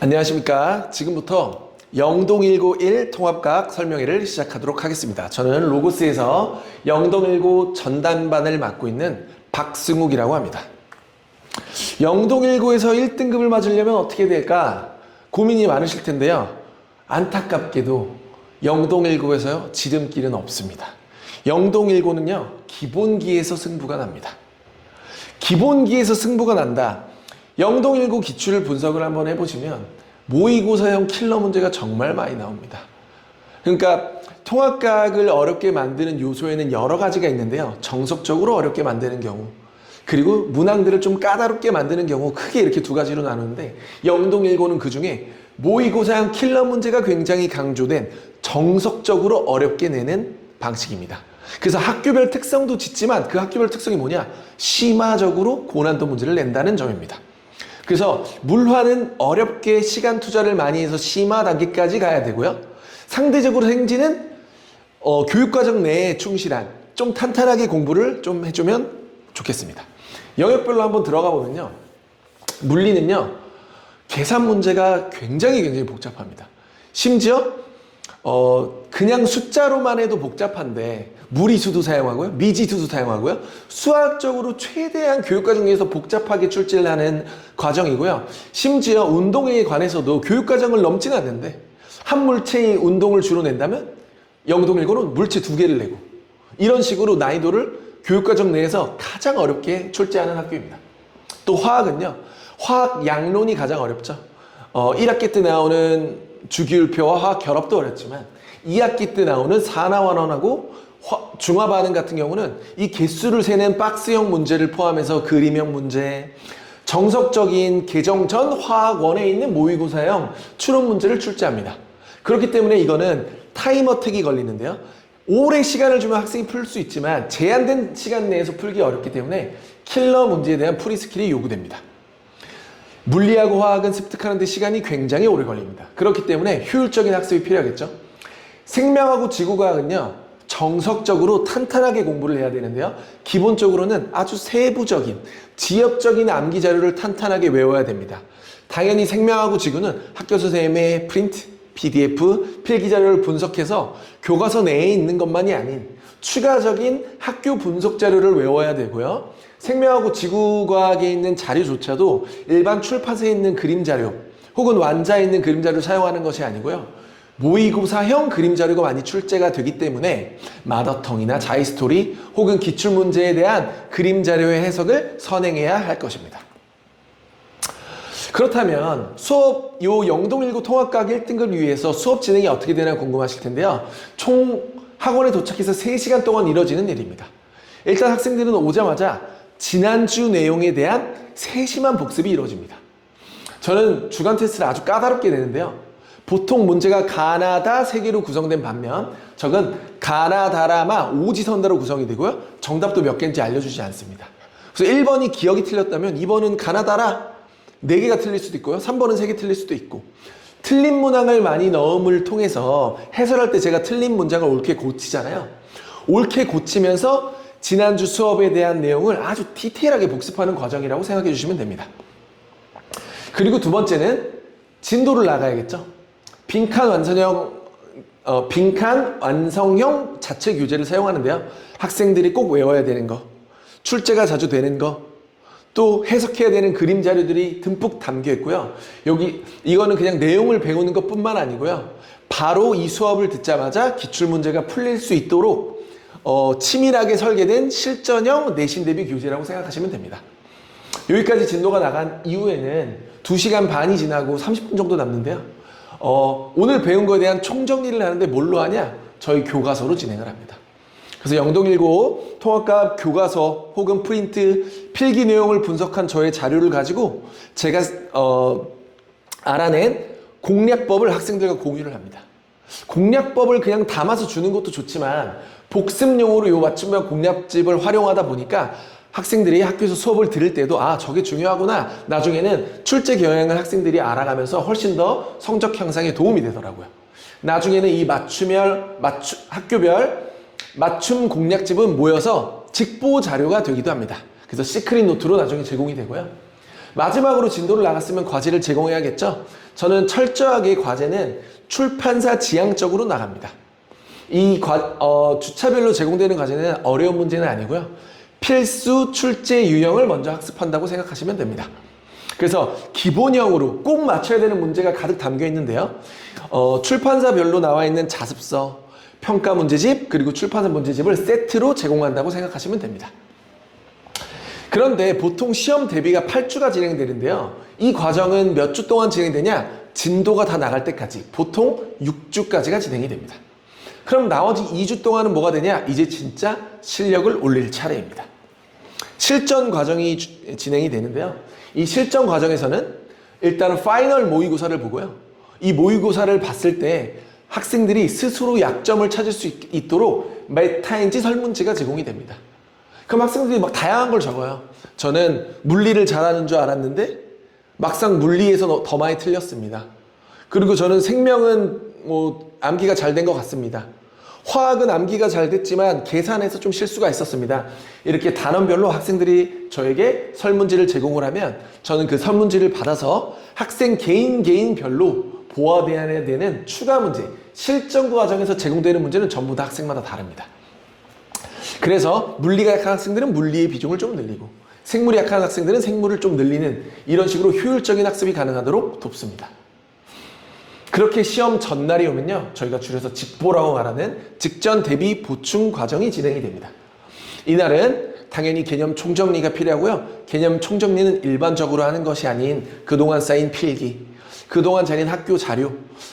안녕하십니까. 지금부터 영동191 통합과학 설명회를 시작하도록 하겠습니다. 저는 로고스에서 영동19 전담반을 맡고 있는 박승욱이라고 합니다. 영동19에서 1등급을 맞으려면 어떻게 될까 고민이 많으실 텐데요. 안타깝게도 영동19에서요 지름길은 없습니다. 영동19는요 기본기에서 승부가 납니다. 기본기에서 승부가 난다. 영동19 기출을 분석을 한번 해보시면 모의고사형 킬러 문제가 정말 많이 나옵니다. 그러니까 통합과학을 어렵게 만드는 요소에는 여러 가지가 있는데요. 정석적으로 어렵게 만드는 경우, 그리고 문항들을 좀 까다롭게 만드는 경우, 크게 이렇게 두 가지로 나누는데 영동19는 그 중에 모의고사형 킬러 문제가 굉장히 강조된 정석적으로 어렵게 내는 방식입니다. 그래서 학교별 특성도 짙지만 그 학교별 특성이 뭐냐? 심화적으로 고난도 문제를 낸다는 점입니다. 그래서 물화는 어렵게 시간 투자를 많이 해서 심화 단계까지 가야 되고요. 상대적으로 생지는 교육과정 내에 충실한, 좀 탄탄하게 공부를 좀 해주면 좋겠습니다. 영역별로 한번 들어가 보면요. 물리는요. 계산 문제가 굉장히 복잡합니다. 심지어 그냥 숫자로만 해도 복잡한데 무리수도 사용하고요. 미지수도 사용하고요. 수학적으로 최대한 교육과정에서 복잡하게 출제를 하는 과정이고요. 심지어 운동에 관해서도 교육과정을 넘지는 않는데 한 물체의 운동을 주로 낸다면 영동19는 물체 2개를 내고 이런 식으로 난이도를 교육과정 내에서 가장 어렵게 출제하는 학교입니다. 또 화학은요. 화학 양론이 가장 어렵죠. 1학기 때 나오는 주기율표와 화학 결합도 어렵지만 2학기 때 나오는 산화환원하고 중화반응 같은 경우는 이 개수를 세는 박스형 문제를 포함해서 그림형 문제, 정석적인 개정전 화학원에 있는 모의고사형 추론 문제를 출제합니다. 그렇기 때문에 이거는 타임어택이 걸리는데요. 오래 시간을 주면 학생이 풀 수 있지만 제한된 시간 내에서 풀기 어렵기 때문에 킬러 문제에 대한 풀이 스킬이 요구됩니다. 물리하고 화학은 습득하는 데 시간이 굉장히 오래 걸립니다. 그렇기 때문에 효율적인 학습이 필요하겠죠. 생명하고 지구과학은요. 정석적으로 탄탄하게 공부를 해야 되는데요. 기본적으로는 아주 세부적인, 지엽적인 암기 자료를 탄탄하게 외워야 됩니다. 당연히 생명하고 지구는 학교 선생님의 프린트, PDF, 필기 자료를 분석해서 교과서 내에 있는 것만이 아닌 추가적인 학교 분석 자료를 외워야 되고요. 생명하고 지구과학에 있는 자료조차도 일반 출판사에 있는 그림 자료 혹은 완자에 있는 그림 자료를 사용하는 것이 아니고요. 모의고사형 그림 자료가 많이 출제가 되기 때문에 마더텅이나 자이스토리 혹은 기출문제에 대한 그림 자료의 해석을 선행해야 할 것입니다. 그렇다면 수업 영동19 통합과학 1등급을 위해서 수업 진행이 어떻게 되나 궁금하실 텐데요. 총 학원에 도착해서 3시간 동안 이뤄지는 일입니다. 일단 학생들은 오자마자 지난주 내용에 대한 세심한 복습이 이루어집니다. 저는 주간 테스트를 아주 까다롭게 내는데요. 보통 문제가 가나다 3개로 구성된 반면 적은 가나다라마 오지선다로 구성이 되고요. 정답도 몇 개인지 알려주지 않습니다. 그래서 1번이 기억이 틀렸다면 2번은 가나다라 4개가 틀릴 수도 있고요. 3번은 3개 틀릴 수도 있고 틀린 문항을 많이 넣음을 통해서 해설할 때 제가 틀린 문장을 옳게 고치잖아요. 옳게 고치면서 지난주 수업에 대한 내용을 아주 디테일하게 복습하는 과정이라고 생각해 주시면 됩니다. 그리고 두 번째는 진도를 나가야겠죠. 빈칸 완성형 자체 교재를 사용하는데요. 학생들이 꼭 외워야 되는 거, 출제가 자주 되는 거, 또 해석해야 되는 그림 자료들이 듬뿍 담겨 있고요. 이거는 그냥 내용을 배우는 것뿐만 아니고요. 바로 이 수업을 듣자마자 기출문제가 풀릴 수 있도록 치밀하게 설계된 실전형 내신 대비 교재라고 생각하시면 됩니다. 여기까지 진도가 나간 이후에는 2시간 반이 지나고 30분 정도 남는데요. 오늘 배운 거에 대한 총정리를 하는데 뭘로 하냐? 저희 교과서로 진행을 합니다. 그래서 영동19 통합과학 교과서 혹은 프린트, 필기 내용을 분석한 저의 자료를 가지고 제가 알아낸 공략법을 학생들과 공유를 합니다. 공략법을 그냥 담아서 주는 것도 좋지만 복습용으로 이 맞춤형 공략집을 활용하다 보니까 학생들이 학교에서 수업을 들을 때도 저게 중요하구나. 나중에는 출제 경향을 학생들이 알아가면서 훨씬 더 성적 향상에 도움이 되더라고요. 나중에는 이 학교별 맞춤 공략집은 모여서 직보 자료가 되기도 합니다. 그래서 시크릿 노트로 나중에 제공이 되고요. 마지막으로 진도를 나갔으면 과제를 제공해야겠죠? 저는 철저하게 과제는 출판사 지향적으로 나갑니다. 주차별로 제공되는 과제는 어려운 문제는 아니고요. 필수 출제 유형을 먼저 학습한다고 생각하시면 됩니다. 그래서 기본형으로 꼭 맞춰야 되는 문제가 가득 담겨 있는데요. 출판사별로 나와 있는 자습서, 평가 문제집, 그리고 출판사 문제집을 세트로 제공한다고 생각하시면 됩니다. 그런데 보통 시험 대비가 8주가 진행되는데요. 이 과정은 몇 주 동안 진행되냐? 진도가 다 나갈 때까지 보통 6주까지가 진행이 됩니다. 그럼 나머지 2주 동안은 뭐가 되냐? 이제 진짜 실력을 올릴 차례입니다. 실전 과정이 진행이 되는데요. 이 실전 과정에서는 일단은 파이널 모의고사를 보고요. 이 모의고사를 봤을 때 학생들이 스스로 약점을 찾을 수 있도록 메타인지 설문지가 제공이 됩니다. 그럼 학생들이 막 다양한 걸 적어요. 저는 물리를 잘하는 줄 알았는데 막상 물리에서 더 많이 틀렸습니다. 그리고 저는 생명은 암기가 잘 된 것 같습니다. 화학은 암기가 잘 됐지만 계산에서 좀 실수가 있었습니다. 이렇게 단원별로 학생들이 저에게 설문지를 제공을 하면 저는 그 설문지를 받아서 학생 개인별로 보완해야 되는 추가 문제, 실전 과정에서 제공되는 문제는 전부 다 학생마다 다릅니다. 그래서 물리가 약한 학생들은 물리의 비중을 좀 늘리고 생물이 약한 학생들은 생물을 좀 늘리는 이런 식으로 효율적인 학습이 가능하도록 돕습니다. 그렇게 시험 전날이 오면요. 저희가 줄여서 직보라고 말하는 직전 대비 보충 과정이 진행이 됩니다. 이날은 당연히 개념 총정리가 필요하고요. 개념 총정리는 일반적으로 하는 것이 아닌 그동안 쌓인 필기, 그동안 잘린 학교 자료,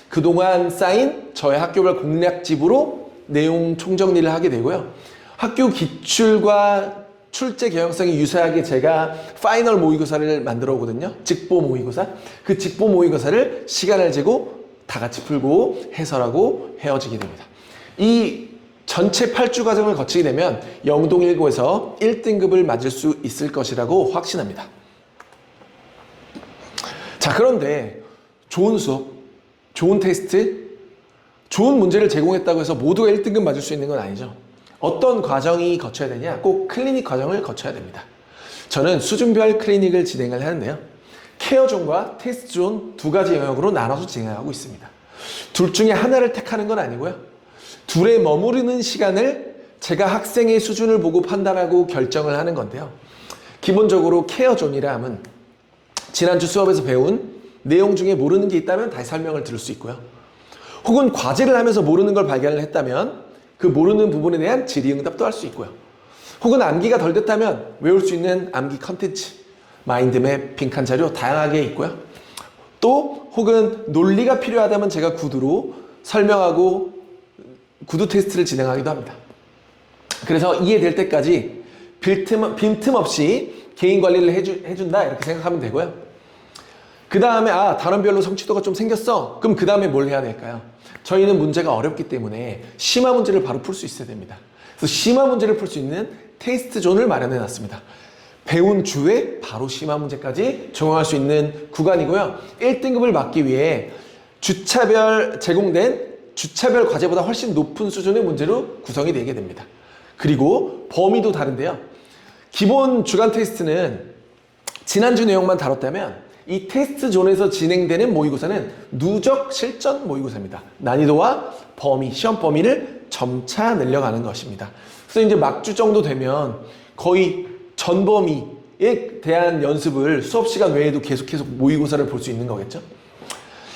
그동안 쌓인 저의 학교별 공략집으로 내용 총정리를 하게 되고요. 학교 기출과 출제 경향성이 유사하게 제가 파이널 모의고사를 만들어 오거든요. 직보 모의고사. 그 직보 모의고사를 시간을 재고 다 같이 풀고 해설하고 헤어지게 됩니다. 이 전체 8주 과정을 거치게 되면 영동일고에서 1등급을 맞을 수 있을 것이라고 확신합니다. 자, 그런데 좋은 수업, 좋은 테스트, 좋은 문제를 제공했다고 해서 모두가 1등급 맞을 수 있는 건 아니죠. 어떤 과정이 거쳐야 되냐? 꼭 클리닉 과정을 거쳐야 됩니다. 저는 수준별 클리닉을 진행을 하는데요. 케어존과 테스트존 두 가지 영역으로 나눠서 진행하고 있습니다. 둘 중에 하나를 택하는 건 아니고요. 둘에 머무르는 시간을 제가 학생의 수준을 보고 판단하고 결정을 하는 건데요. 기본적으로 케어존이라 함은 지난주 수업에서 배운 내용 중에 모르는 게 있다면 다시 설명을 들을 수 있고요. 혹은 과제를 하면서 모르는 걸 발견을 했다면 그 모르는 부분에 대한 질의응답도 할 수 있고요. 혹은 암기가 덜 됐다면 외울 수 있는 암기 컨텐츠, 마인드맵, 빈칸 자료 다양하게 있고요. 또 혹은 논리가 필요하다면 제가 구두로 설명하고 구두 테스트를 진행하기도 합니다. 그래서 이해될 때까지 빈틈없이 개인 관리를 해준다 이렇게 생각하면 되고요. 그 다음에 단원별로 성취도가 좀 생겼어. 그럼 그 다음에 뭘 해야 될까요? 저희는 문제가 어렵기 때문에 심화 문제를 바로 풀 수 있어야 됩니다. 그래서 심화 문제를 풀 수 있는 테스트 존을 마련해 놨습니다. 배운 주에 바로 심화 문제까지 적용할 수 있는 구간이고요. 1등급을 맞기 위해 제공된 주차별 과제보다 훨씬 높은 수준의 문제로 구성이 되게 됩니다. 그리고 범위도 다른데요. 기본 주간 테스트는 지난주 내용만 다뤘다면 이 테스트 존에서 진행되는 모의고사는 누적 실전 모의고사입니다. 난이도와 범위, 시험 범위를 점차 늘려가는 것입니다. 그래서 이제 막주 정도 되면 거의 전 범위에 대한 연습을 수업 시간 외에도 계속해서 모의고사를 볼 수 있는 거겠죠.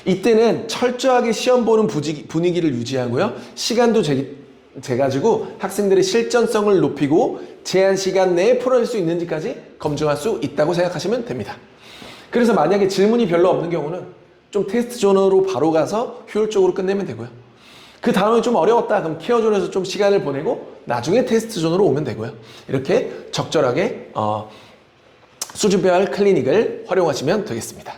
이때는 철저하게 시험 보는 분위기를 유지하고요. 시간도 재가지고 학생들의 실전성을 높이고 제한 시간 내에 풀어낼 수 있는지까지 검증할 수 있다고 생각하시면 됩니다. 그래서 만약에 질문이 별로 없는 경우는 좀 테스트 존으로 바로 가서 효율적으로 끝내면 되고요. 그 다음에 좀 어려웠다 그럼 케어 존에서 좀 시간을 보내고 나중에 테스트 존으로 오면 되고요. 이렇게 적절하게 수준별 클리닉을 활용하시면 되겠습니다.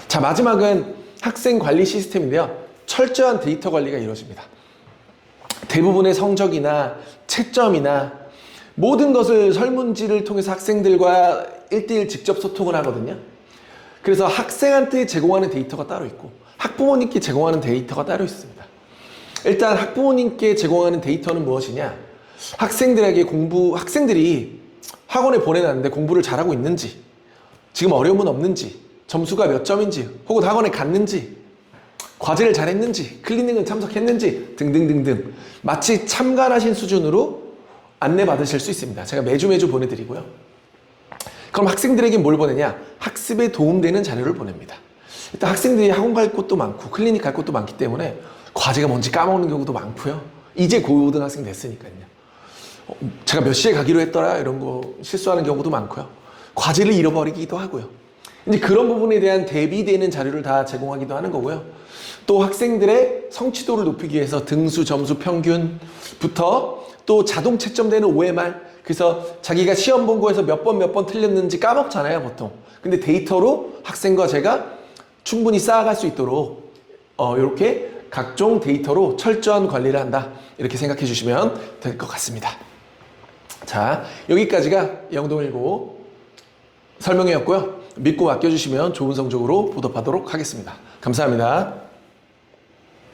자, 마지막은 학생 관리 시스템인데요. 철저한 데이터 관리가 이루어집니다. 대부분의 성적이나 채점이나 모든 것을 설문지를 통해서 학생들과 1대1 직접 소통을 하거든요. 그래서 학생한테 제공하는 데이터가 따로 있고 학부모님께 제공하는 데이터가 따로 있습니다. 일단 학부모님께 제공하는 데이터는 무엇이냐? 학생들이 학원에 보내놨는데 공부를 잘하고 있는지, 지금 어려움은 없는지, 점수가 몇 점인지, 혹은 학원에 갔는지, 과제를 잘했는지, 클리닝을 참석했는지 등등등등 마치 참관하신 수준으로 안내받으실 수 있습니다. 제가 매주 보내드리고요. 그럼 학생들에게 뭘 보내냐? 학습에 도움되는 자료를 보냅니다. 일단 학생들이 학원 갈 곳도 많고 클리닉 갈 곳도 많기 때문에 과제가 뭔지 까먹는 경우도 많고요. 이제 고등학생 됐으니까요. 제가 몇 시에 가기로 했더라 이런 거 실수하는 경우도 많고요. 과제를 잃어버리기도 하고요. 이제 그런 부분에 대한 대비되는 자료를 다 제공하기도 하는 거고요. 또 학생들의 성취도를 높이기 위해서 등수, 점수, 평균부터 또 자동 채점되는 OMR, 그래서 자기가 시험 본 거에서 몇 번 틀렸는지 까먹잖아요, 보통. 근데 데이터로 학생과 제가 충분히 쌓아갈 수 있도록 이렇게 각종 데이터로 철저한 관리를 한다. 이렇게 생각해 주시면 될 것 같습니다. 자, 여기까지가 영동19 설명회였고요. 믿고 맡겨주시면 좋은 성적으로 보답하도록 하겠습니다. 감사합니다.